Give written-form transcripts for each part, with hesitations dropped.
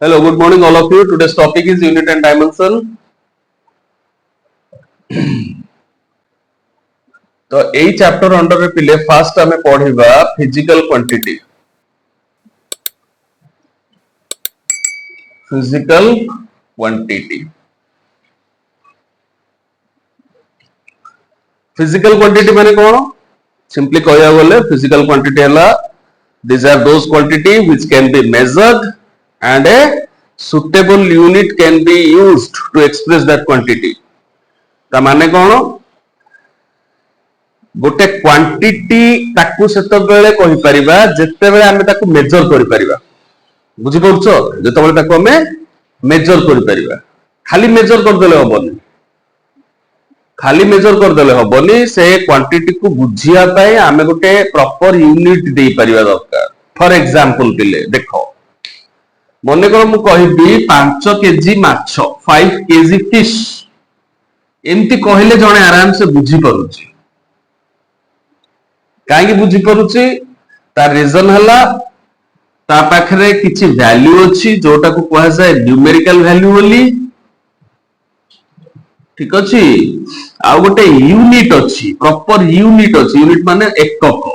Hello, good morning, all of you. Today's topic is unit and dimension. तो यही chapter under पिले first आमे पढ़िबा physical quantity. Physical quantity. Physical quantity माने कोन? सिंपली कहया बोले फिजिकल क्वांटिटी हला these are those quantity which can be measured and a suitable unit can be used to express that quantity. ता माने कोन? गोटे क्वांटिटी ताकू सेते बेले कहि परिबा जेते बेले हमें ताकू मेजर करि परिबा. बुझि पड़छो? जेते बेले ताकू हमें मेजर करि परिबा. खाली मेजर कर देले हबनी. खाली मेजर कर देले हबनी से क्वांटिटी को बुझिया पई हमें गोटे प्रॉपर यूनिट दे परिबा दरकार. फॉर एग्जांपल पिले देखो मने कर मु कहिबी 5 केजी माछ 5 केजी फिश एमती कहले जणे आराम से बुझी परुची. काहे बुझी परुची? तार रीजन हला ता पाखरे किछि वैल्यू अछि जोटा को कहै जाय न्यूमेरिकल वैल्यू बोली. ठीक अछि. आ गोटे यूनिट अछि, प्रॉपर यूनिट अछि. यूनिट माने एकक.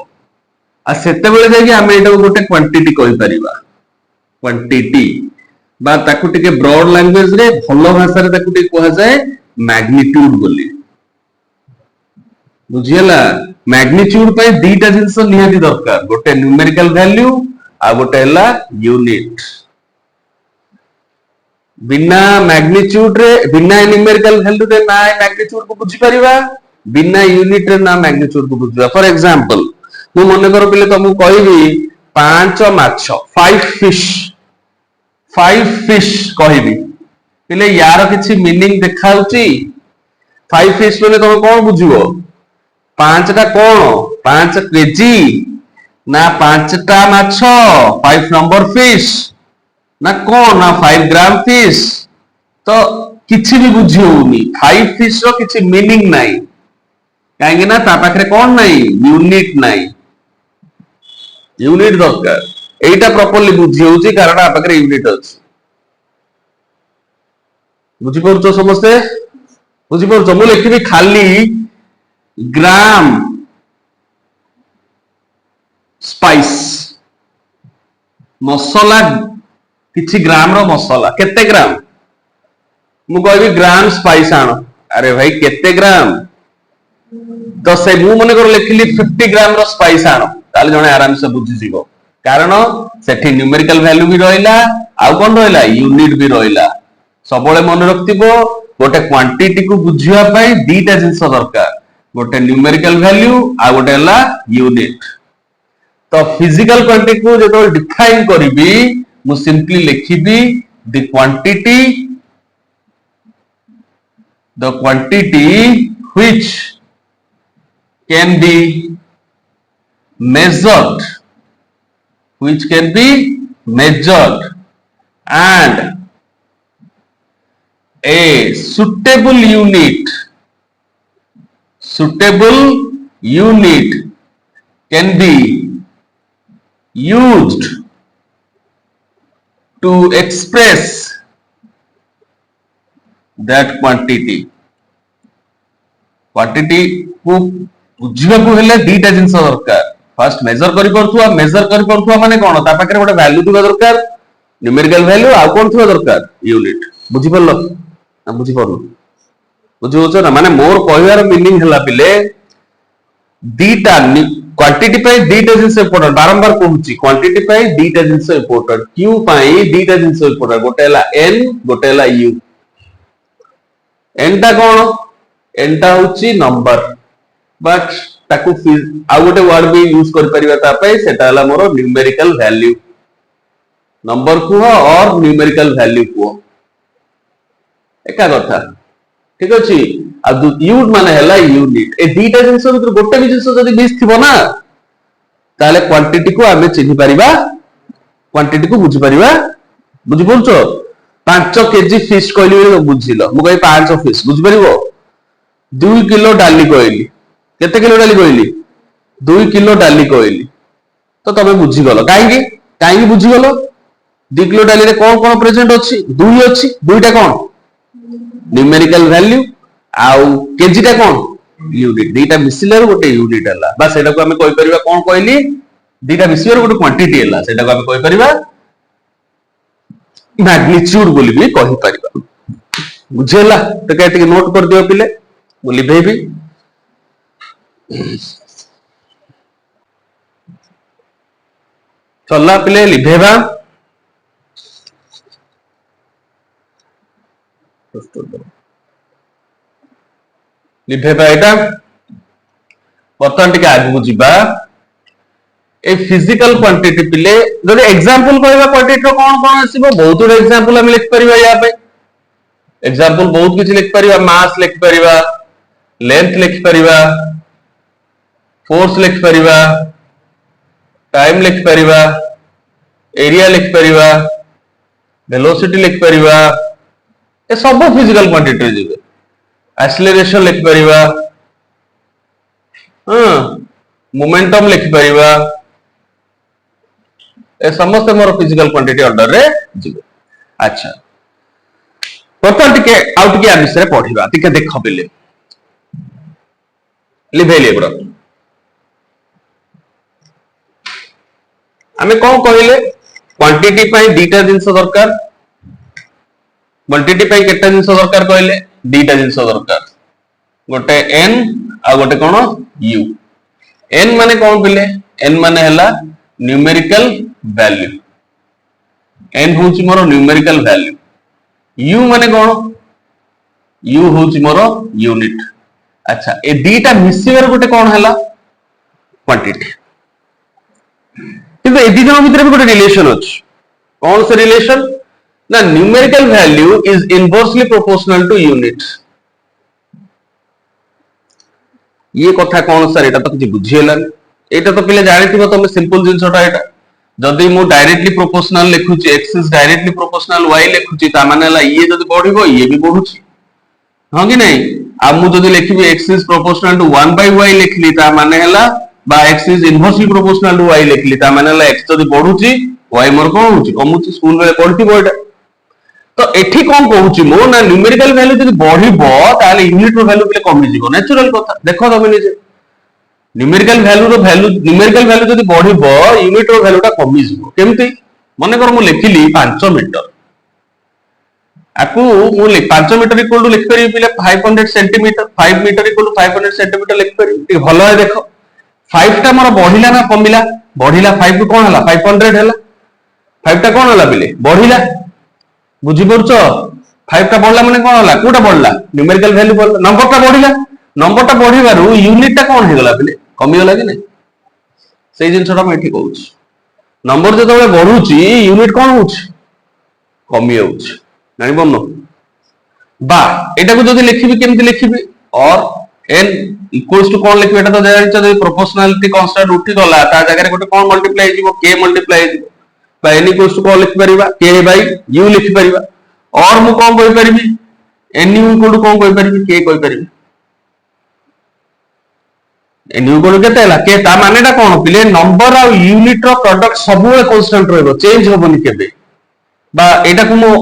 आ सेते बेले जाय कि हम एटा गोटे क्वांटिटी कहि परिबा. क्वांटिटी बा ताकू टिके ब्रॉड लैंग्वेज रे भलो भाषा रे ताकू टिके कहै जाय मैग्नीट्यूड बोली. बुझियला? मैग्नीट्यूड पे दीटा जिंस निहाती दरकार. गोटे न्यूमेरिकल वैल्यू आ गोटे हला यूनिट. बिना मैग्नीट्यूड रे बिना न्यूमेरिकल वैल्यू रे ना मैग्नीट्यूड को बुझी परिबा, बिना यूनिट रे ना मैग्नीट्यूड को बुझिबा. फॉर एग्जांपल मु मने करो पिले तुमको कहबी 5 माछ 5 फिश कहबी पिले यार किछि मीनिंग देखाउची. 5 फिश माने तुम कोन बुझिबो? 5 टा कोन? 5 केजी ना 5 टा माछ 5 नंबर फिश ना कोन ना 5 ग्राम फिश. तो किछि भी बुझी होउनी. 5 फिश रो किछि मीनिंग नाही. काहेकि ना ता पाखरे कोन नाही? यूनिट नाही. यूनिट दरकार. एटा प्रॉपर्ली बुझी होउची कारण आ पाखरे यूनिट अछि. बुझी पड़छो समस्ते? बुझी पड़छो? मु लिखिबी खाली ग्राम स्पाइस मसला किछि ग्राम रो मसला केते ग्राम मु कहबी ग्राम स्पाइस आनो. अरे भाई केते ग्राम? तो से मु मने कर लिखिली 50 ग्राम रो स्पाइस आनो. ताले जणे आराम से बुझी जीवो. कारण सेठी न्यूमेरिकल वैल्यू भी रहिला आ कोन रहिला यूनिट भी रहिला. सबले मन रखतिबो गोटे क्वांटिटी को बुझिया पई दीटा जिंस दरकार. गोटे न्यूमेरिकल वैल्यू आ गोटे हला यूनिट. तो फिजिकल क्वांटिटी को जेतो डिफाइन करबी मु सिंपली लिखिबी the quantity which can be measured and a suitable unit can be used to express that quantity. Quantity को बुझिबा को हेले दीटा जिंस दरकार. फर्स्ट मेजर करि परथुआ माने कोन? ता पाखरे गोटे वैल्यू दिबा दरकार. न्यूमेरिकल वैल्यू आ कोन थिबा दरकार? यूनिट. बुझि परलो? ना बुझि परलो? बुझि होचो ना? माने मोर कहबार मीनिंग हला पिले दीटा क्वांटिटी पे दीटा जिंस इंपोर्टेंट. बारंबार कहूची क्वांटिटी पे दीटा जिंस इंपोर्टेंट. क्यू पई दीटा जिंस इंपोर्टेंट. गोटे हला n गोटे हला u. n टा कोन? n टा होची नंबर. बट ताकू आ गोटे वर्ड भी यूज कर परिबा ता पे सेटा हला मोर न्यूमेरिकल वैल्यू. नंबर को और न्यूमेरिकल वैल्यू को एका कथा. ठीक अछि. आ यूट माने हला यूनिट. ए दीटा जिंस भीतर गोटे भी जिंस जदी मिस थिबो ना ताले क्वांटिटी को आमे चिन्हि परिबा. क्वांटिटी को बुझि परिबा. बुझि पड़छो? 5 केजी फिश कहली बुझिलो. मु कहि 5 फिश बुझि परिबो. 2 किलो डाली कहली. केते किलो डाली कहली? 2 किलो डाली कहली. तो तमे बुझी गलो. काहे बुझी गलो? 2 किलो डाली रे कौन कौन प्रेजेंट अछि 2 अछि दुईटा कौन न्यूमेरिकल वैल्यू आउ केजीटा कौन यूनिट दीटा मिसिलर गोटे यूनिट हला बा सेटा को हमें कहि परिबा कौन कहली दीटा मिसिलर गोटे क्वांटिटी हला सेटा को हमें कहि परिबा मैग्नीट्यूड बोली भी कहि परिबा बुझेला तो कहते नोट कर दियो पिले मु लिभेबी चलला पिले लिभेबा लिभेबा एटा बर्तमान टिके आगु जिबा ए फिजिकल क्वांटिटी पिले जदि एग्जांपल कहबा क्वांटिटी रो कौन कौन आसीबो बहुत गुड एग्जांपल हम लिख परिबा या पे एग्जांपल बहुत किछ लिख परिबा मास लिख परिबा लेंथ लिख परिबा फोर्स लिख परिबा टाइम लिख परिबा एरिया लिख परिबा वेलोसिटी लिख परिबा ए सब फिजिकल क्वांटिटी जिबे एक्सेलरेशन लिख परिबा मोमेंटम लिख परिबा ए समस्त मोर फिजिकल क्वांटिटी अंडर रे जिबे अच्छा टोटल टिके आउट के विषय पढ़िबा टिके देख बिले लिभेली एबरा हमें कौन कहले क्वांटिटी पई दीटा जिंस दरकार क्वांटिटी पई केटा जिंस दरकार कहले दीटा जिंस दरकार गोटे n आ गोटे कोन u n माने कौन पिले n माने हला न्यूमेरिकल वैल्यू n होची मोर न्यूमेरिकल वैल्यू u माने कौन u होची मोर यूनिट अच्छा ए दीटा मिसिवर गोटे कौन हला क्वांटिटी किंतु ए दिनो भीतर भी गोटे रिलेशन अछि कौन से रिलेशन ना numerical value is inversely proportional to unit ये कथा कौन सर एटा तो किछि बुझिएला एटा तो पिले जानिथिबो तमे सिंपल जिंसटा एटा जदि मु डायरेक्टली प्रोपोर्शनल लिखुची x is directly proportional y लिखुची ता माने ला ये जदि बढ़िबो ये भी बढ़ुची हां कि नहीं आ मु जदि लिखिबी x is proportional to 1/y लिखली ता माने हला बा x is inversely proportional to y लिखली ता माने हला x जदि बढ़ुची y मोर कोन होची कमुची स्कूल रे पढ़थिबो एटा तो एठी कोन कहूची मो ना न्यूमेरिकल वैल्यू जदि बढ़िबो ताले यूनिट रो वैल्यू पिले कमी जिवो नेचुरल कथा देखो तमे निजे न्यूमेरिकल न्यूमेरिकल वैल्यू जदि बढ़िबो यूनिट रो वैल्यूटा कमी जिवो केमती माने कर मु लिखिली 5 मीटर आकु मु 5 मीटर इक्वल टू लिख करी पिले 500 centimetre 5 metre equal to 500 centimetre लिख करी टी भलो है देखो 5 टा मोर बढ़िला ना कमिला बढ़िला 5 को कोन हला 500 हला 5 टा कोन हला पिले बढ़िला बुझी परछो 5 टा बढ़ला माने कोन हला कोटा बढ़ला न्यूमेरिकल वैल्यू बढ़ला नंबर टा बढ़िबारु यूनिट टा कोन हे गला पिले कमी गला कि नै सेही जिंसटा मैं ठीक कहूछ नंबर जतो बे बढ़ुची यूनिट कोन होछ कमी होछ जानि बन्नो बा एटा को जदि लिखिबी केमति लिखिबी और n इक्वल्स टू कोन लिखबी एटा तो जानिछ जदि प्रोपोर्शनलिटी कांस्टेंट उठी गला ता जगह रे गोटे कोन मल्टीप्लाई हिजो k मल्टीप्लाई हिजो बा n इक्वल्स टू कोन लिख परिबा k बाय u लिख परिबा और मु कोन कहि परिबी n u इक्वल टू कोन कहि परिबी k कहि परिबी n u इक्वल केते हला k ता मानेटा कोन पिले नंबर आ यूनिट रो प्रोडक्ट सब कांस्टेंट रहबो चेंज होबनी केबे बा एटा को मु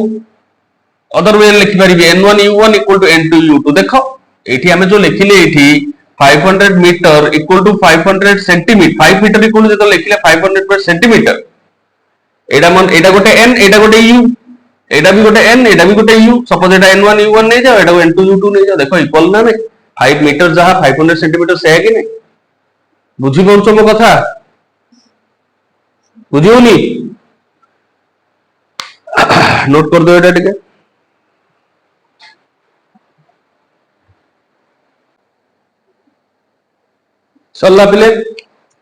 अदर वे लिख परिबी n1 u1 equal to n2 u2 देखो एठी हमें जो लिखिले एठी 500 metre equal to 500 centimetre 5 metre equal to जो लिखिले 500 पर सेंटीमीटर एटा गोटे n एटा गोटे u एटा भी गोटे n एटा भी गोटे u सपोज एटा n1 u1 नै जाओ एटा n2 u2 नै जाओ देखो इक्वल ना नै 5 मीटर जहां 500 सेंटीमीटर से है कि नै बुझी परछो मो कथा बुझियोनी नोट कर दो एटा टिके चलला पिले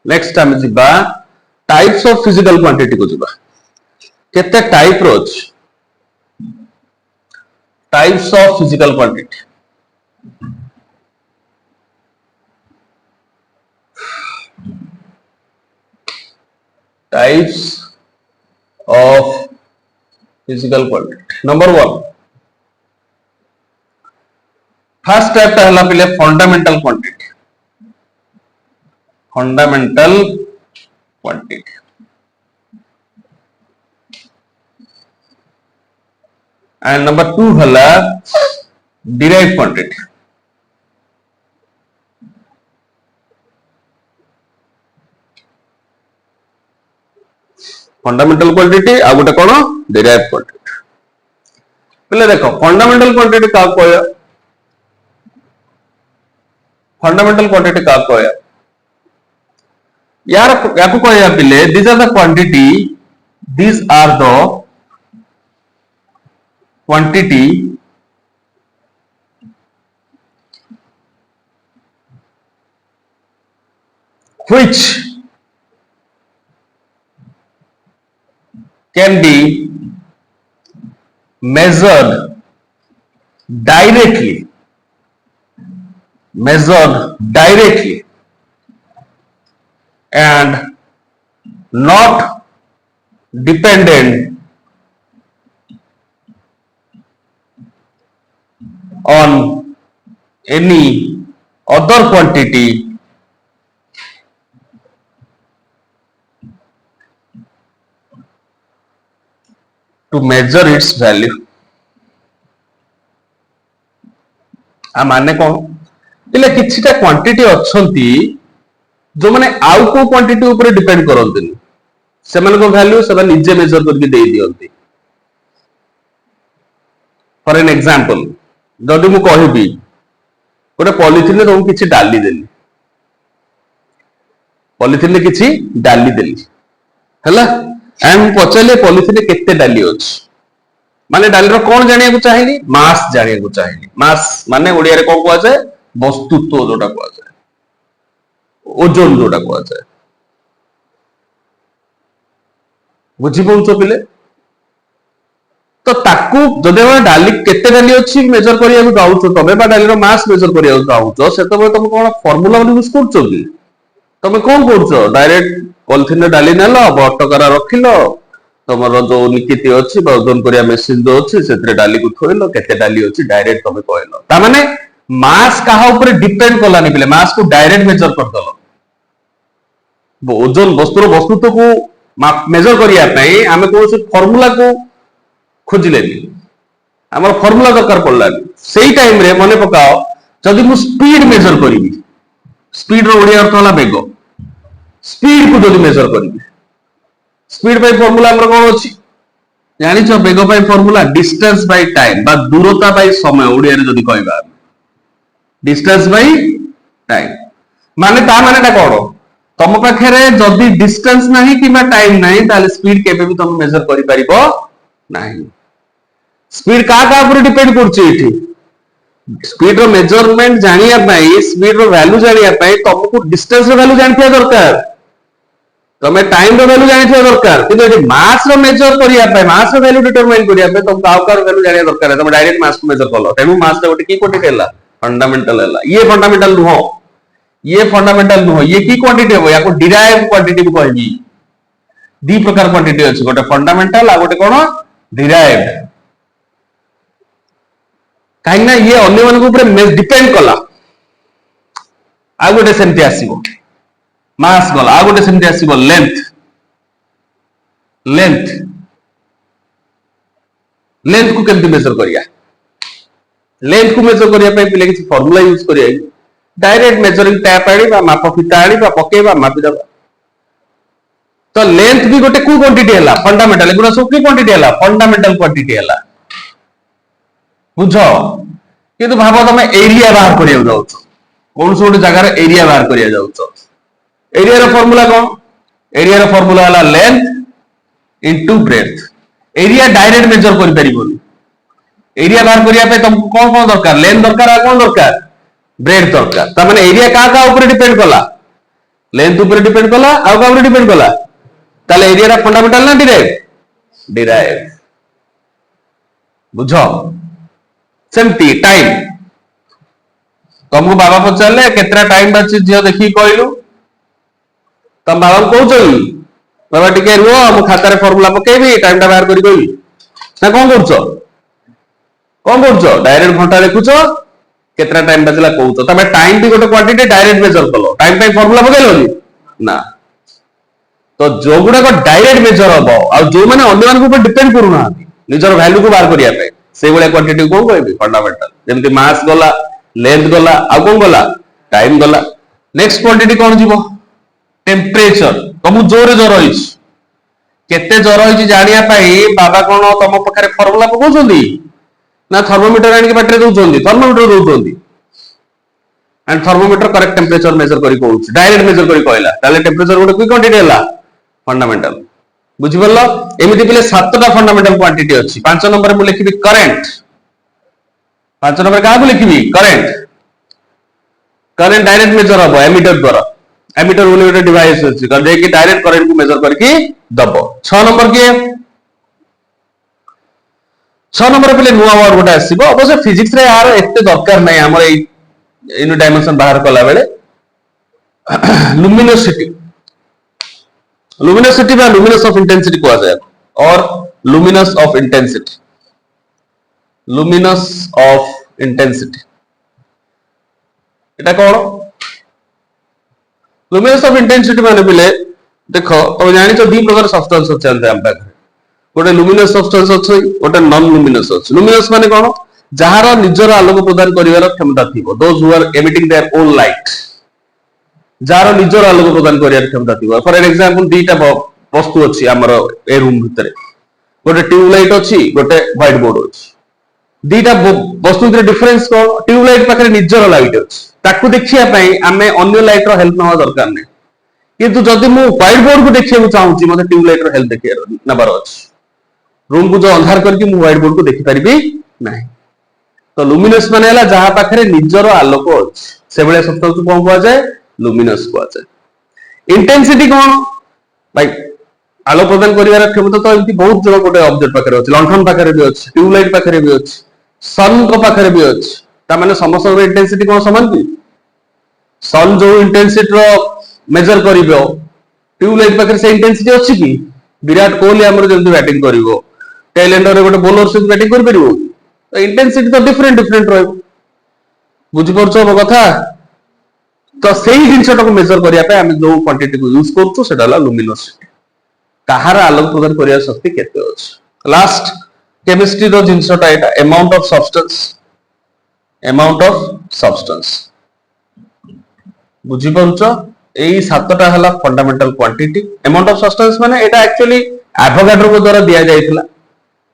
नेक्स्ट टाइम जिबा टाइप्स ऑफ फिजिकल क्वांटिटी को जिबा केते टाइप रो अछि types of physical quantity types of physical quantity number 1 first type ता हला पिले fundamental quantity fundamental quantity and number 2 हला डिराइव क्वांटिटी। फंडामेंटल क्वांटिटी आ गोटे कौन डिराइव क्वांटिटी। पहले देखो फंडामेंटल क्वांटिटी का कहया, फंडामेंटल क्वांटिटी का कहया यार याकू कहया पिले this are the quantity, these are the quantity which can be measured directly, and not dependent on any other quantity to measure its value। आ माने कौन इले किछिटा क्वांटिटी अछंती जो माने आउ को क्वांटिटी ऊपर डिपेंड करंतनी, सेमान को वैल्यू सब निजे मेजर करके दे दियंती। फॉर एन एग्जांपल जदि मु कहबी गोटे पॉलिथिन रे तुम किछि डाली देली, पॉलिथिन रे किछि डाली देली हला, एंड पचाले पॉलिथिन रे केते डाली अछि, माने डाली रो कोन जानिया को चाहिली, मास जानिया को चाहिली। मास माने ओडिया रे कोन कोआ जाय, वस्तुत्व जोटा कोआ जाय, ओजन जोटा कोआ जाय। बुझी पहुंचो पिले तो ताकू जदे डाली केते डाली अछि मेजर करिया को जाउछो तबे बा डाली रो मास मेजर करिया को जाउछो, से तबे तुम कोन फार्मूला यूज करछो कि तमे कोन करछो, डायरेक्ट पॉलिथिन रे डाली नेलो बटकरा रखिलो, तमरो जो निकिति अछि बा ओजन करिया मशीन जो अछि सेतरे डाली को थोइलो केते डाली अछि डायरेक्ट तमे कहलो। ता माने मास काहा ऊपर डिपेंड करलानी पिले, मास को डायरेक्ट मेजर कर दलो। ओजन वस्तुर वस्तुत्व को मेजर करिया पई आमे कोन फार्मूला को खोजिलेनी, हमर फार्मूला दरकार पड़लानी। सेही टाइम रे मने पकाओ जदि मु स्पीड मेजर करिवि, स्पीड रो ओडिया अर्थ होला वेग, स्पीड को जदि मेजर करिवि, स्पीड बाय फार्मूला हमर कोन अछि जानि छ, वेग bye formula distance by time बा दूरता बाय समय, ओडिया रे जदि कहबा डिस्टेंस बाय टाइम माने ता माने ता कोन तम पाखे रे जदि डिस्टेंस नाही किबा टाइम नाही ताले स्पीड केबे भी तुम मेजर करि परिबो नाही। स्पीड का ऊपर डिपेंड करछि एठी, स्पीड रो मेजरमेंट जानिया पई, स्पीड रो वैल्यू जानिया पई तुमको डिस्टेंस रो वैल्यू जानिथिया दरकार, तमे टाइम रो वैल्यू जानिथिया दरकार। किंतु एठी मास रो मेजर करिया पई, मास रो वैल्यू डिटरमाइन करिया पई तुम काउ कार वैल्यू जानिया दरकार, तमे डायरेक्ट मास को मेजर करलो तेनु मास रे गोटे की क्वांटिटी हला फंडामेंटल हला। ये फंडामेंटल नुहो, ये फंडामेंटल नुहो, ये की क्वांटिटी हो याको डिराइव क्वांटिटी को कहबी। दी प्रकार क्वांटिटी अछि, गोटे फंडामेंटल आ गोटे कोन डिराइव्ड। काहे ना ये अन्य मन ऊपर डिपेंड कला, आ गोटे सेमति आसीबो मास गला, आ गोटे सेमति आसीबो लेंथ, लेंथ लेंथ को केमति मेजर करिया, लेंथ को मेजर करिया पे पिले किछि फार्मूला यूज करिया, डायरेक्ट मेजरिंग टैप आनी बा माप फिता आनी बा पकेबा मापि दबा। तो लेंथ भी गोटे को क्वांटिटी हला फंडामेंटल, एगुडा सब की क्वांटिटी हला फंडामेंटल क्वांटिटी हला, बुझो। किंतु भाबो तमे एरिया बाहर करिया जाउछो, कोन से गोटे जगह रे एरिया बाहर करिया जाउछो, एरिया रो फार्मूला कोन, एरिया रो फार्मूला हला length into breadth. Area direct measure करि परिबोनी, एरिया बाहर करिया पे तुमको कोन कोन दरकार, लेंथ दरकार आ कोन दरकार, ब्रेथ दरकार। त माने एरिया का ऊपर डिपेंड कला, लेंथ ऊपर डिपेंड कला आ का ऊपर डिपेंड कला, ताले एरिया रा फंडामेंटल ना डिराइव, डिराइव बुझो। सेमती टाइम तुमको बाबा पचारले केतरा टाइम बाची जियो देखि कहलु, तम बाबा को कहउछ बाबा टिके रुओ हम खाता रे फार्मूला पकेबी टाइम टा बाहर करी कहबी ना कोन करछो, कोन करछो डायरेक्ट घंटा देखुछो केतरा टाइम बचला कहउछ, तमे टाइम भी गोटे क्वांटिटी डायरेक्ट मेजर कलो, टाइम पे फार्मूला पकेलो ना। तो जोगुडा को डायरेक्ट मेजर हबो आ जो माने अन्य मान को ऊपर डिपेंड करू ना निजर वैल्यू को बाहर करिया पे से भाया क्वांटिटी को कहबी फंडामेंटल जेमति मास गला लेंथ गला आ कोन गला टाइम गला नेक्स्ट क्वांटिटी कोन जीवो टेम्परेचर तुम जोरे जर रही केते जर रही जानिया पाई बाबा कोन तुम पाखरे फार्मूला पकोछंदी ना थर्मोमीटर आनी बाटरे दउछंदी थर्मोमीटर दउछंदी and thermometer correct temperature measure करी कहूची डायरेक्ट मेजर करी कहला ताले टेम्परेचर गोटे की क्वांटिटी हला फंडामेंटल बुझि परलो एमिति पिले सातटा फंडामेंटल क्वांटिटी अछि पांच नंबर मु लिखिबी करंट पांच नंबर का लिखिबी करंट करंट डायरेक्ट मेजर हबो एमीटर द्वारा एमीटर बोले गोटे डिवाइस अछि कर दे कि डायरेक्ट करंट को मेजर करके दबो 6 नंबर के 6 नंबर पिले नुवा वर्ड गोटे आसीबो अवश्य फिजिक्स रे यार एते दरकार नै हमर ए इन डायमेंशन बाहर कला बेले लुमिनोसिटी लुमिनोसिटी बा लुमिनस ऑफ इंटेंसिटी को जाय और luminous of intensity luminous of intensity Etah cone luminous of intensity माने बिले देखो तो जानि तो दी प्रकार सब्सटेंस चलते हम पाखरे गोटे लुमिनस सब्सटेंस अछि गोटे नॉन लुमिनस अछि लुमिनस माने कोन जहार निजर आलोक प्रदान करिवार क्षमता थिबो those who are emitting their own light जार निजर आलोक प्रदान करिवार क्षमता थिबो फॉर एग्जांपल दीटा वस्तु अछि हमर ए रूम भितरे गोटे ट्यूब लाइट अछि गोटे व्हाइट बोर्ड अछि दीटा वस्तु भितरे डिफरेंस कोन ट्यूब लाइट पाखरे निजर लाइट अछि ताकू देखिया पई आमे अन्य लाइट रो हेल्प नवा दरकार नै किंतु जदि मु व्हाइट बोर्ड को देखिया चाहूची मते ट्यूब लाइट रो हेल्प देखिया नबार अछि रूम को जो अंधार करके मु व्हाइट बोर्ड को देखि परिबी नाही तो लुमिनस माने हला जहा पाखरे निजर आलोक अछि से बेले सब्सटेंस को कोन कहवा जाय लुमिनस कहवा जाय इंटेंसिटी कोन भाई आलोक प्रदान करिवार क्षमता तो एमती बहुत जगह गोटे ऑब्जेक्ट पाखरे अछि लंठन पाखरे भी अछि ट्यूब लाइट पाखरे भी अछि सन को पाखरे भी अछि ता माने समस्त इंटेंसिटी कोन समान की सन जो इंटेंसिटी रो मेजर करिवो ट्यूब लाइट पाखरे से इंटेंसिटी अछि की विराट कोहली हमर जल्दी बैटिंग करिवो टेलेंडर रे गोटे बॉलर से बैटिंग कर परिवो तो इंटेंसिटी तो डिफरेंट डिफरेंट रहइबो बुझि परछो मो कथा तो सेही जिंसटा को मेजर करिया पे हम जो क्वांटिटी को यूज करछु सेटा ला लुमिनोसिटी कहार आलोक प्रदान करिया शक्ति केते अछि last chemistry row जिंसटा Etah amount of substance बुझि परछो एई सातटा हला fundamental quantity amount of substance माने एटा एक्चुअली एवोगाड्रो को द्वारा दिया जायतिला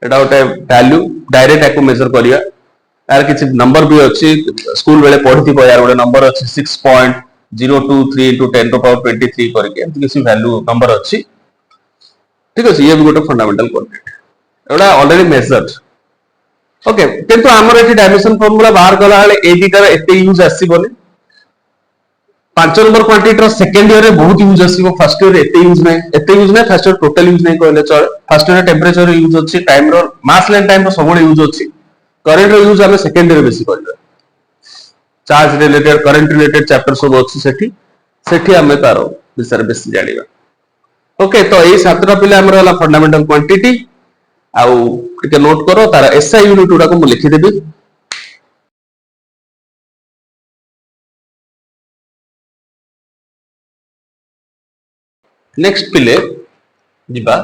एटा गोटे वैल्यू डायरेक्ट एको मेजर करिया यार किछि नंबर भी अछि स्कूल बेले पढिथि यार गोटे नंबर अछि 6.023 into 10 to power 23 करके एमति किछि वैल्यू नंबर अछि ठीक अछि ये भी गोटे फंडामेंटल क्वांटिटी एटा ऑलरेडी मेजर्ड ओके किंतु हमर एठी डायमेंशन फार्मूला बाहर कला हाले ए दीटा एते यूज आसीबोनी 5 नंबर क्वांटिटी रो सेकंड ईयर रे बहुत यूज आसीबो फर्स्ट ईयर एते यूज नै फर्स्ट ईयर टोटल यूज नै कहले चल फर्स्ट ईयर टेंपरेचर यूज अछि टाइम रो मास लेन टाइम रो सबले यूज अछि करंट रो यूज हमें सेकंड ईयर बेसी करले charge related current related chapter सब अछि सेठी हमें तारो विषय बेसी जानिबा ओके तो एई सातटा पिले हमर वाला फंडामेंटल क्वांटिटी आउ टिके नोट करो तारा एसआई यूनिट उडा को मु लिखि देबी नेक्स्ट पिले जिबा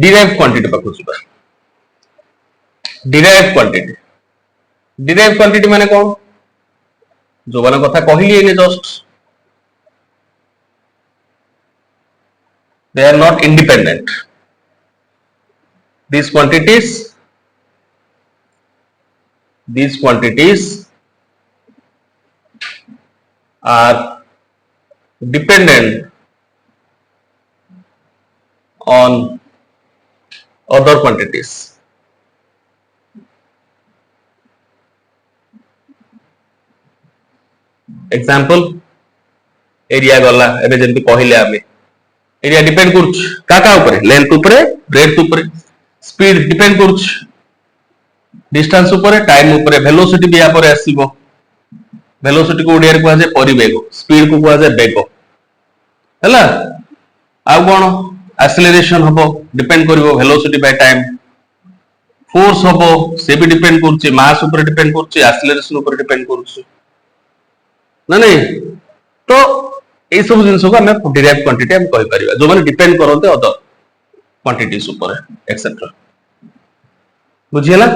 डिराइव्ड क्वांटिटी पाखु जिबा डिराइव्ड क्वांटिटी माने कोन जो वाला कथा कहली एने just they are not independent these quantities are dependent on other quantities example area गला एबे जेंति कहिले आमे एरिया डिपेंड करूछ काका ऊपर लेंथ ऊपर ब्रेड्थ ऊपर स्पीड डिपेंड करूछ डिस्टेंस ऊपर टाइम ऊपर वेलोसिटी भी यहाँ पर आसीबो वेलोसिटी को ओडिया रे कहै छै परिवेग स्पीड को कहै छै वेग हैला आ कोन एक्सेलरेशन हबो डिपेंड करिवो वेलोसिटी बाय टाइम फोर्स हबो से भी डिपेंड करूछ मास ऊपर डिपेंड करूछ एक्सेलरेशन ऊपर डिपेंड करूछ ना नहीं तो ये सब जिनस को हमें डिराइव क्वांटिटी हम कहि परिबा जो माने डिपेंड करते अदर क्वांटिटीज ऊपर एक्सेट्रा बुझियला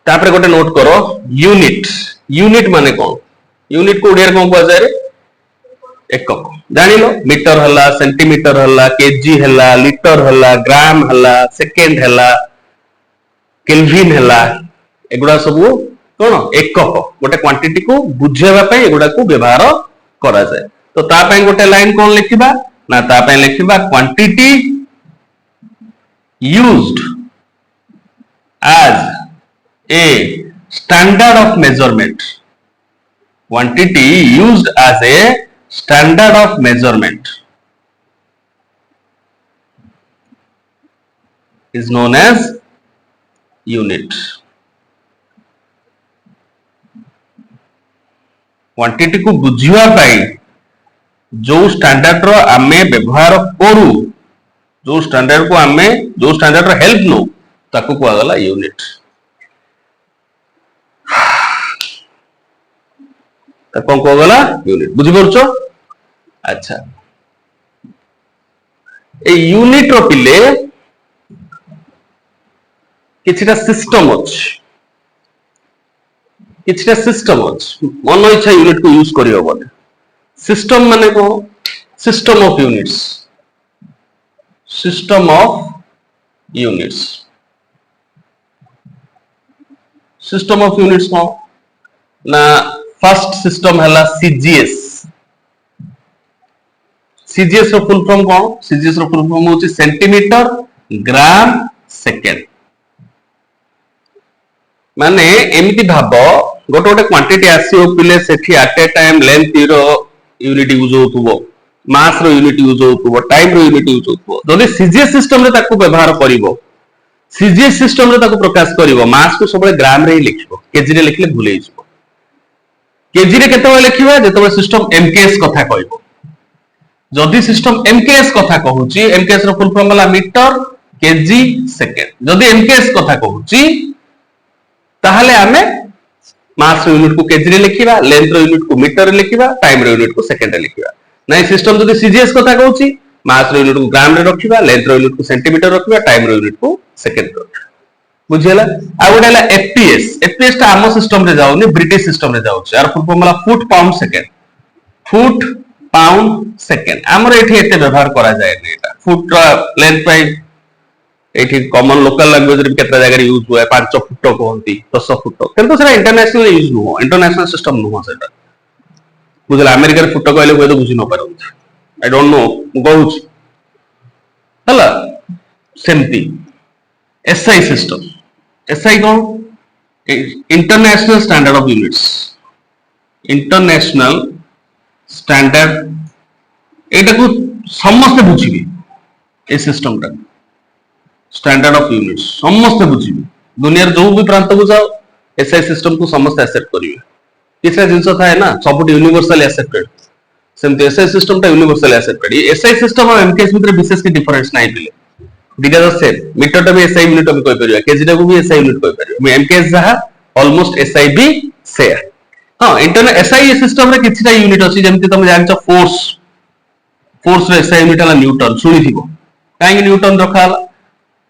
तापर गोटे नोट करो यूनिट यूनिट माने कौन यूनिट को ओडिया कौन कहै जाय एकक जानि लो मीटर हला सेंटीमीटर हला केजी हला लीटर हला ग्राम हला सेकेंड हला केल्विन हला एगुडा सब कौन एकक गोटे क्वांटिटी को बुझेबा पई एगुडा को व्यवहार करा जाय तो ता पई गोटे लाइन कौन लिखिबा ना ता पई लिखिबा quantity used as a standard of measurement quantity used as a standard of measurement is known as unit quantity को बुझिवा पाई जो स्टैंडर्ड रो आमे व्यवहार करू जो स्टैंडर्ड को आमे जो स्टैंडर्ड रो हेल्प नो ताकू को आगला यूनिट ताकू को आगला यूनिट बुझि परछो अच्छा ए यूनिट रो पिले किछटा सिस्टम अछि मन इच्छा यूनिट को यूज करियो बोले सिस्टम माने को system of units system of units को ना फर्स्ट सिस्टम हला सीजीएस रो फुल फॉर्म कोन सीजीएस रो फुल फॉर्म होची सेंटीमीटर ग्राम सेकेंड माने एमिति भाबो गोटे गोटे क्वांटिटी आसीओ पिले सेठी एट ए टाइम लेंथ रो यूनिट यूज होतुबो मास रो यूनिट यूज होतुबो टाइम रो यूनिट यूज होतुबो जदि सीजीएस सिस्टम रे ताकू व्यवहार करिवो सीजीएस सिस्टम रे ताकू प्रकाश करिवो मास को सबले ग्राम रे लिखिबो केजी रे लिखले भूल हिजबो केजी रे केते लिखिबा जेतबे सिस्टम एमकेएस कथा कहइबो जदि सिस्टम एमकेएस कथा कहूची एमकेएस रो फुल फॉर्म वाला मीटर केजी सेकेंड जदि एमकेएस कथा कहूची ताहले आमे मास यूनिट को केजी रे लिखिबा लेंथ रो यूनिट को मीटर रे लिखिबा टाइम रो यूनिट को सेकेंड रे लिखिबा नै सिस्टम जदि सीजीएस कथा कहूची मास रो यूनिट को ग्राम रे रखिबा लेंथ रो यूनिट को सेंटीमीटर रखिबा टाइम रो यूनिट को सेकेंड रे रखिबा बुझियला आ गोटेला एफपीएस ता आम सिस्टम रे जाउनी ब्रिटिश सिस्टम रे जाउची आर फुल फॉर्म वाला फुट पाउंड सेकेंड हमर एठी एते व्यवहार करा जाय नै एटा फुट रो लेंथ पाई एठी कॉमन लोकल लैंग्वेज रे केतना जगह यूज हुए 5 फुट कहंती 10 फुट किंतु सेटा इंटरनेशनल यूज नो इंटरनेशनल सिस्टम नो सेटा बुझला अमेरिका रे फुट कहले होय तो बुझी न पारु आई डोंट नो कहूच हला सेमती एसआई सिस्टम एसआई कौन international standard of units international standard एटा को समस्त बुझिबे ए सिस्टम टा स्टैंडर्ड ऑफ यूनिट्स समस्त बुझिबे दुनिया जो भी प्रांत को जाओ एसआई सिस्टम को समस्त एक्सेप्ट करिवे किछा जिंस थाए ना सब यूनिवर्सल एक्सेप्टेड सेमते एसआई सिस्टम टा यूनिवर्सल एक्सेप्टेड एसआई सिस्टम और एमकेएस भितर विशेष की डिफरेंस नाही बिले दिगा द सेम मीटर टा भी एसआई यूनिट हम कहि परिबा केजी टा को भी एसआई यूनिट कहि परिबा एमकेएस जहा ऑलमोस्ट एसआई भी से हां इंटरनेट एसआई सिस्टम रे किछटा यूनिट अछि जेमति तुम जानछ फोर्स रे एसआई यूनिट हला न्यूटन सुनी थिबो काहे न्यूटन रखाला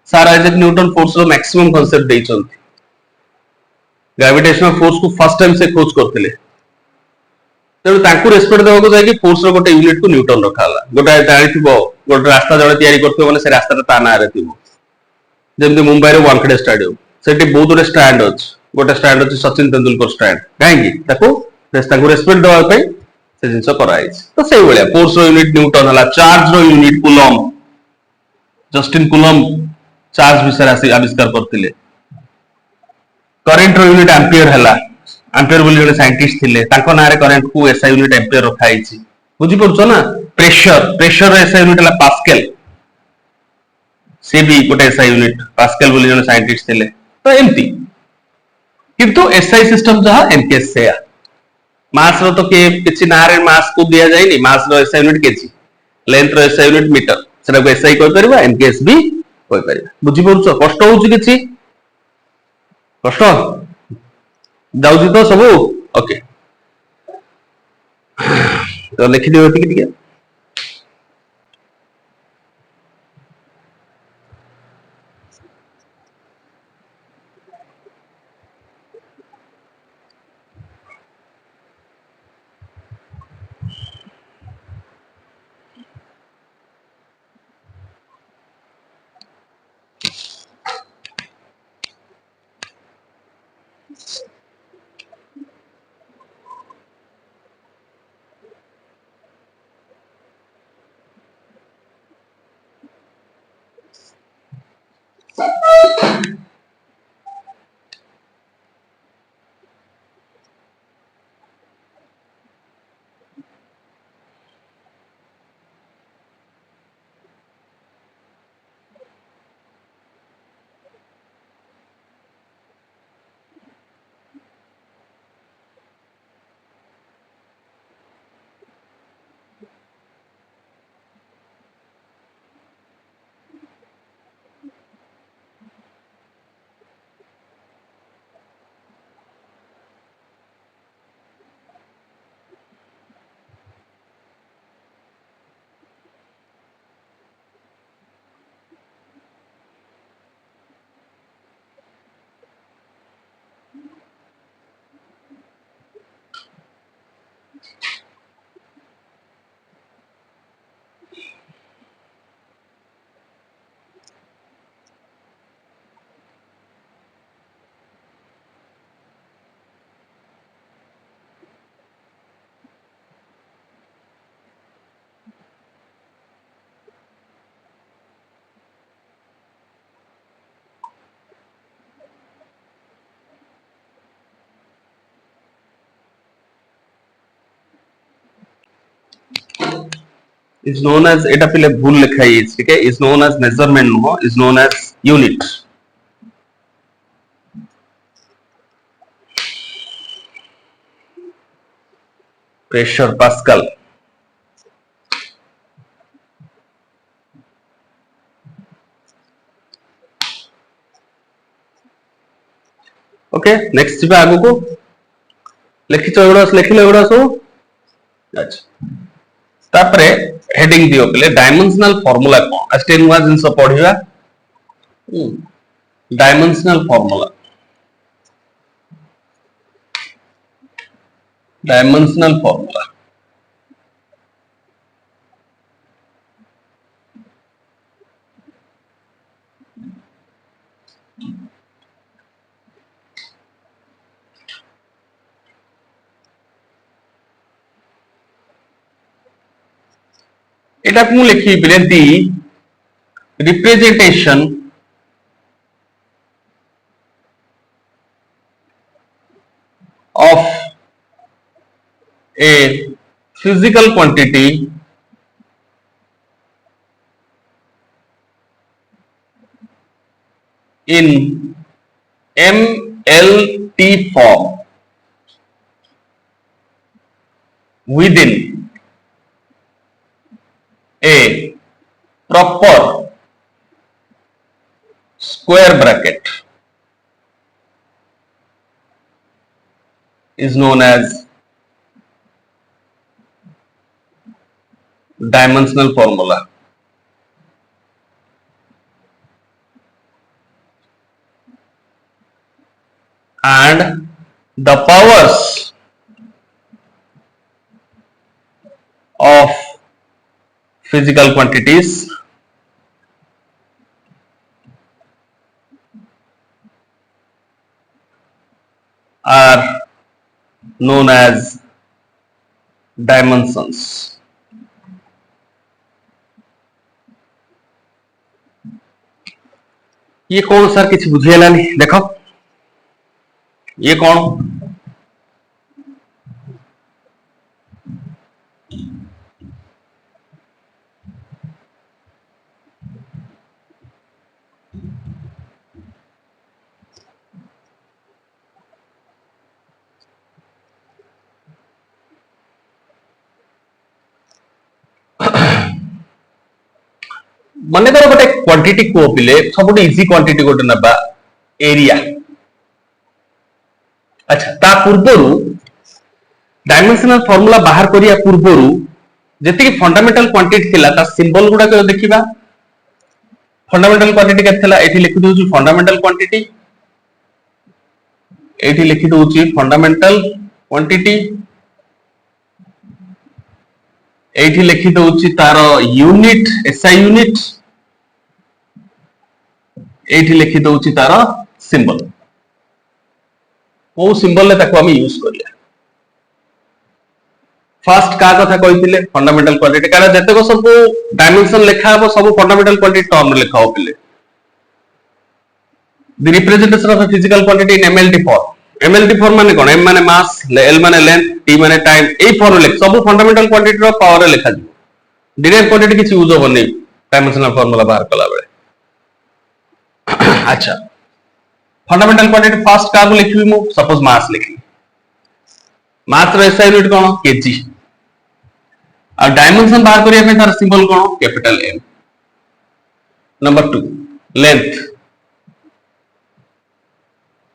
सर आइजैक न्यूटन फोर्स रो मैक्सिमम कांसेप्ट देइछंती ग्रेविटेशनल फोर्स को फर्स्ट टाइम से खोज करथिले तेणु तांकु रेस्पेक्ट देबाको जाय कि फोर्स रो गोटे यूनिट को न्यूटन रखाला गोटे जानि थिबो गोटे रास्ता जळे तयारी करथिबो माने से रास्ता ता ना रे थिबो जेमति मुंबई रो वानखेड़े स्टेडियम सेठी बहुत गुडे स्टैंड अछि गोटे स्टैंड अछि सचिन तेंदुलकर स्टैंड काहेकि ताकु रेस्पेक्ट देबा पई से जिंस कराई तो सेही बलिया फोर्स रो यूनिट न्यूटन हला चार्ज रो unit coulomb Justin Coulomb charge विषय आविष्कार करथिले करंट रो यूनिट एम्पियर हला एम्पियर बोली जने साइंटिस्ट थिले ताको नारे करंट को एसआई यूनिट एम्पियर रखा हिची बुझी पड़छो ना प्रेशर रो एसआई यूनिट हला पास्कल से भी गोटे एसआई यूनिट पास्कल बोली जने साइंटिस्ट थिले तो एमती किंतु एसआई सिस्टम जहा एमकेएस से मास रो तो के किछि नारे मास को दिया जायनी मास रो एसआई यूनिट केजी लेंथ रो एसआई यूनिट मीटर सेटा को एसआई कोइ परबा एमकेएस भी कोइ परबा बुझी पड़छो कष्ट होउची किछि कष्ट जाउची तो सब ओके तो लिखिदियो टिके is known as এটা পেলে ভুল লেখা is ठीक है is known as measurement नुह is known as unit pressure pascal okay next ଯିବା ଆଗକୁ ଲେଖିଛ ଏଗୁଡା ଲେଖିଲେ ଏଗୁଡା ସବୁ अच्छा तापरे हेडिंग दियो पहले डायमेंशनल फार्मूला कौन आज टेन नुआ जिनस पढ़िबा डायमेंशनल फार्मूला এটা মু লিখি পলে দি representation of a physical quantity in MLT form within a proper square bracket is known as dimensional formula. And the powers of physical quantities are known as dimensions. ये कौन sir किसी बुझेलानी देखो ये कौन मन कर गोटे क्वांटिटी को पिले सब इजी क्वांटिटी गोटे नबा एरिया अच्छा ता पूर्वरु डायमेंशनल फॉर्मूला बाहर करिया पूर्वरु जति फंडामेंटल क्वांटिटी थिला ता सिंबल गुडा को देखिबा फंडामेंटल क्वांटिटी के थिला एठी लिखि दोछु फंडामेंटल क्वांटिटी एठी लिखि दोछु फंडामेंटल क्वांटिटी एठी लिखि दोछु तार यूनिट एसआई यूनिट एठी लिखि दोछु तार सिंबल को सिंबल ले ताको हम यूज करिया फर्स्ट का कथा कहिथिले फंडामेंटल क्वांटिटी कारण जते को सब डायमेंशन लिखा हो सब फंडामेंटल क्वांटिटी टर्म लिखा हो पिले the representation of physical quantity in MLT form माने कोन एम माने मास एल माने लेंथ टी माने टाइम ए फॉर्म लिख सब फंडामेंटल क्वांटिटी रो पावर लिखा जी डायरेक्ट क्वांटिटी किछ यूज होबनी डायमेंशनल फार्मूला बाहर कला बेले अच्छा फंडामेंटल क्वांटिटी फर्स्ट का लिखबी मु सपोज मास लिखी मास रो एसआई यूनिट कोन केजी और डायमेंशन बाहर करिया पे तार सिंबल कोन capital M number 2 length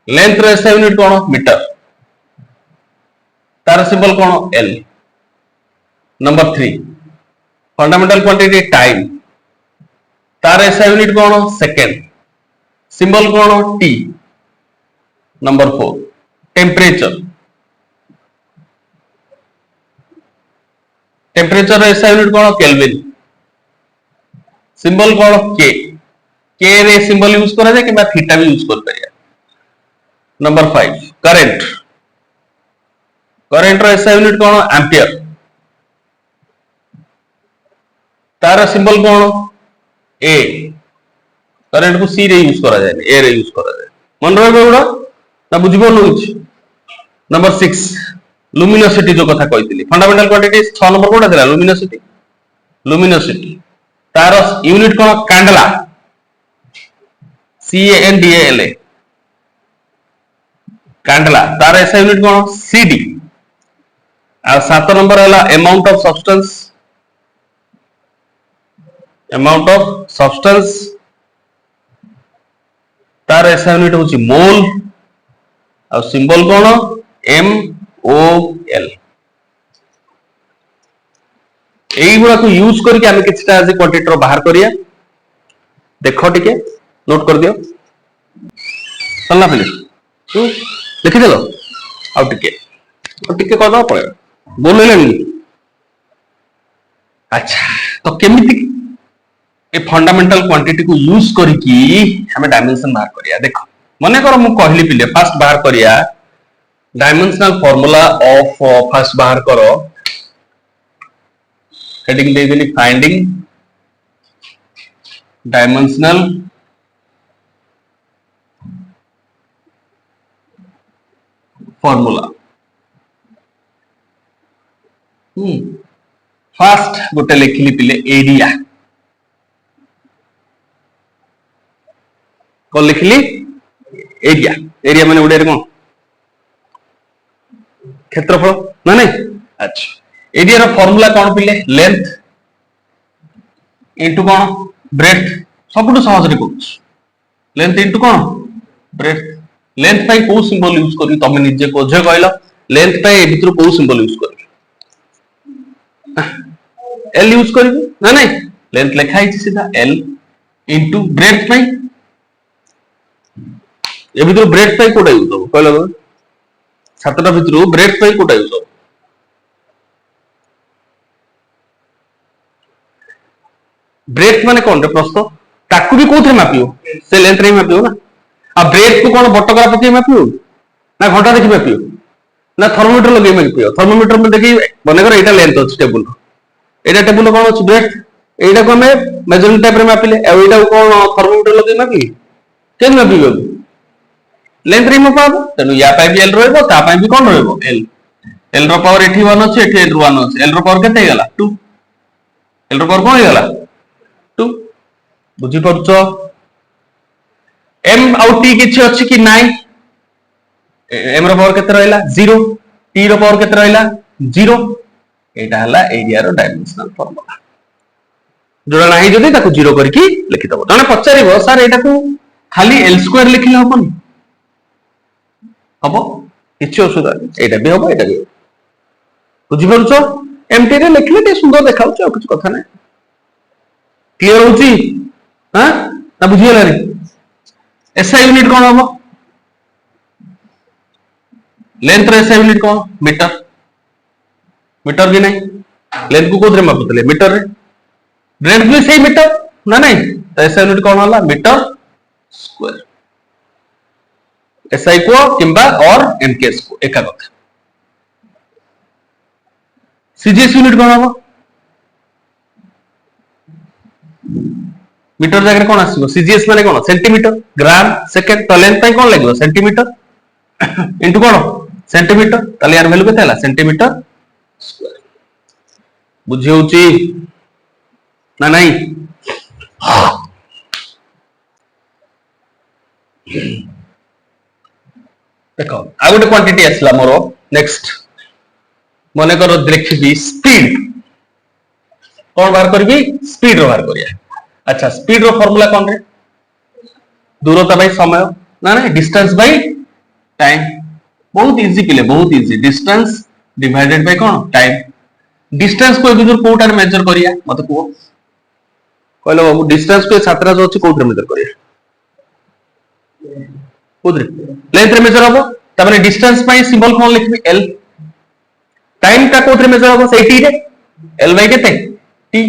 length रो एसआई यूनिट कोन मीटर तार सिंबल कोन L number 3 fundamental quantity time तार एसआई यूनिट कोन सेकंड सिंबल कोन टी नंबर 4 टेम्परेचर टेम्परेचर ऐसा यूनिट कोन केल्विन सिंबल कोन के रे सिंबल यूज करा जाय कि थीटा भी यूज कर परिया नंबर 5 करंट करंट रो ऐसा यूनिट कोन एम्पियर तार सिंबल कोन ए करंट को सी रे यूज करा जाय ए रे यूज करा जाय मन रहबे उडा ना बुझिबो नउछ नंबर 6 लुमिनोसिटी जो कथा कहितली फंडामेंटल क्वांटिटी 6 नंबर कोडा थिला लुमिनोसिटी तार यूनिट कोन candela C A N D E L A candela तार ऐसा यूनिट कोन सीडी आ 7 नंबर हला अमाउंट ऑफ सब्सटेंस तार ऐसा यूनिट होची मोल और सिंबल कोन एम ओ एल एई गुडा को यूज करके हम किछटा आज क्वांटिटी रो बाहर करिया देखो टिके नोट कर दियो चलना फिर लिखि देलो आउ टिके कर दो पड़े बोल लेनी अच्छा तो केमिति ए फंडामेंटल क्वांटिटी को यूज करके हमें डायमेंशन बाहर करिया देखो मने करो मु कहली पिले फर्स्ट बाहर करिया डायमेंशनल फार्मूला ऑफ फर्स्ट बाहर करो हेडिंग दे देली फाइंडिंग डायमेंशनल फार्मूला फर्स्ट गोटे लिखिली पिले एरिया कौन लिखिली एरिया माने उड़े कौन क्षेत्रफल ना नहीं अच्छा एरिया रो फार्मूला कौन पिले लेंथ इनटू कौन ब्रेथ सबटू सहज रे कहूँ लेंथ इनटू कौन ब्रेथ लेंथ पाई को सिंबल यूज करी तमे निजे को जे कहलो लेंथ पाई ए भीतर को सिंबल यूज करी एल यूज करी ना नहीं लेंथ लिखा है सीधा एल इनटू ब्रेथ पाई ए भीतर ब्रेथ पाई कोडा यूज हो कहलो सातटा भीतर ब्रेथ पाई कोडा यूज हो ब्रेथ माने कौन रे प्रश्न ताकू भी कोथे मापियो से लेंथ रे मापियो ना आ ब्रेथ को कौन बटकरा पके मापियो ना घंटा देखि मापियो ना थर्मोमीटर लगे मापियो थर्मोमीटर में देखि बने कर एटा लेंथ अछि टेबल एटा टेबल कौन अछि ब्रेथ एटा को हमें मेजरिंग टाइप रे मापिले ए एटा कौन थर्मोमीटर लगे मापि केन मापियो लेंथ रे मापाबो तनु या पाई भी एल रहबो ता पाई भी कौन रहबो एल रो पावर एठी 1 अछि एठी 1 अछि एल रो पावर केते गेला 2 एल रो पावर कोन गेला 2 बुझी परछो एम आउ टी किछि अछि कि नाही एम रो पावर केते रहला 0 टी रो पावर केते रहला 0 एटा हला एरिया रो डायमेंशनल फार्मूला जोड़ा नाही जदी ताको 0 करके लिखि दबो जने पचारिबो सर एटा को खाली एल स्क्वायर लिखिले हबो किछि असुविधा एटा भी हबो एटा भी बुझिपारुछ एमटी रे लिखले टे सुंदर देखाउछ और कुछ कथा नै क्लियर होउची हां ना बुझियला रे एसआई यूनिट कोन हो लेंथ रे एसआई यूनिट कोन मीटर मीटर भी नहीं लेंथ को कोथरे मापुतले मीटर रे ब्रेथ भी सही मीटर ना नहीं तो एसआई यूनिट कोन होला मीटर स्क्वायर एसआई को किंबा और एमकेएस को एका कथा सीजीएस यूनिट कोन हो मीटर जगह कोन आसीबो सीजीएस माने कोन सेंटीमीटर ग्राम सेकंड तो लेंथ पई कोन लागो सेंटीमीटर इनटू कोन सेंटीमीटर ताले यार वैल्यू केते हला सेंटीमीटर स्क्वायर बुझी होची ना नहीं देखो आ गोटे क्वांटिटी आसला मोर नेक्स्ट मने करो देखबी स्पीड कौन बाहर करबी स्पीड रो बाहर करिया अच्छा स्पीड रो फार्मूला कौन रे दूरता बाय समय ना ना डिस्टेंस बाय टाइम बहुत इजी पिले बहुत इजी डिस्टेंस डिवाइडेड बाय कौन टाइम डिस्टेंस को एबिजुर कोटार मेजर करिया मते को कहलो बाबू डिस्टेंस को छात्रा जो अछि कोथरे मेजर करिया कोथरे लेंथ रे मेजर हबो तबरे डिस्टेंस पई सिंबल कोन लिखबी एल टाइम का कोथरे मेजर हबो सेई टी रे एल बाय केते टी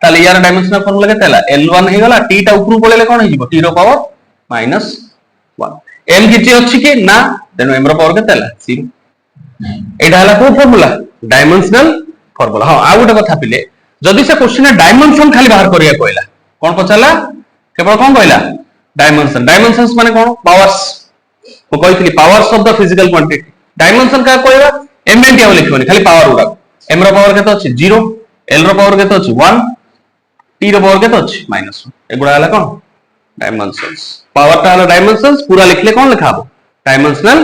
ताले यार डायमेंशनल फार्मूला केते हला L1 हे गला टी टा ऊपर पळेले कोन हिजबो टी रो पावर -1 m किछि अछि कि ना तेनो m रो पावर केते हला 0 एडा हला को फार्मूला डायमेंशनल फार्मूला हां आ गोटे कथा पिले जदि से क्वेश्चन डायमेंशन खाली बाहर करिया कहला कोन पचाला केवल कोन कहला डायमेंशन डायमेंशंस माने कोन पावर्स को कहितली powers of the physical quantity dimension का कहला m एन टी लिखबनी खाली पावर उडा m रो पावर केते अछि 0 l रो पावर केते अछि 1 t रो पावर केते अछि -1 एगुडा हला कोन डायमेंशंस पावर ता हला डायमेंशंस पूरा लिखले कोन लिखाबो डायमेंशनल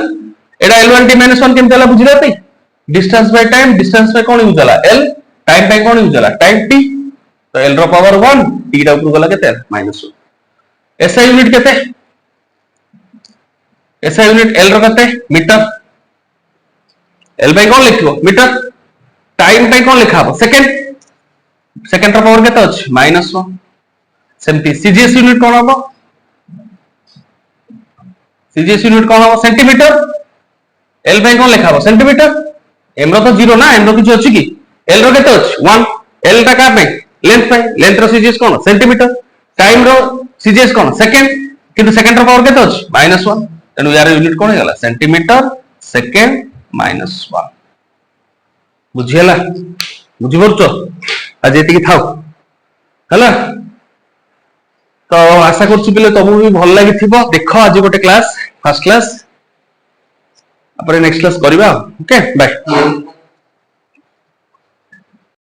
एडा l1 t -1 केम तला बुझिलाते distance by time distance by कोन यूज हला l टाइम बाय कोन यूज हला टाइम t तो l रो पावर 1 t रा ऊपर गला केते -1 एसआई यूनिट केते एसआई यूनिट l रो केते मीटर l बाय कोन लिखबो मीटर टाइम बाय कोन लिखाबो सेकंड सेकंड रो पावर केते अछि -1 सेमती सीजीएस यूनिट कोन हबो सीजीएस यूनिट कोन हबो सेंटीमीटर l बाय कोन लिखाबो सेंटीमीटर m रो तो 0 ना m रो किछ अछि कि l रो केते अछि 1 l टा का पे लेंथ रो सीजीएस कोन सेंटीमीटर टाइम रो सीजीएस कोन सेकंड किंतु सेकंड रो पावर केते अछि -1 तनु यार यूनिट कोन हेला सेंटीमीटर सेकंड -1 बुझियला बुझि परछो आज एति की थाओ हला तो आशा करछु पिले तुमको भी भल लागि थिबो देखो आज गोटे क्लास फर्स्ट क्लास अपरे नेक्स्ट क्लास करबा ओके बाय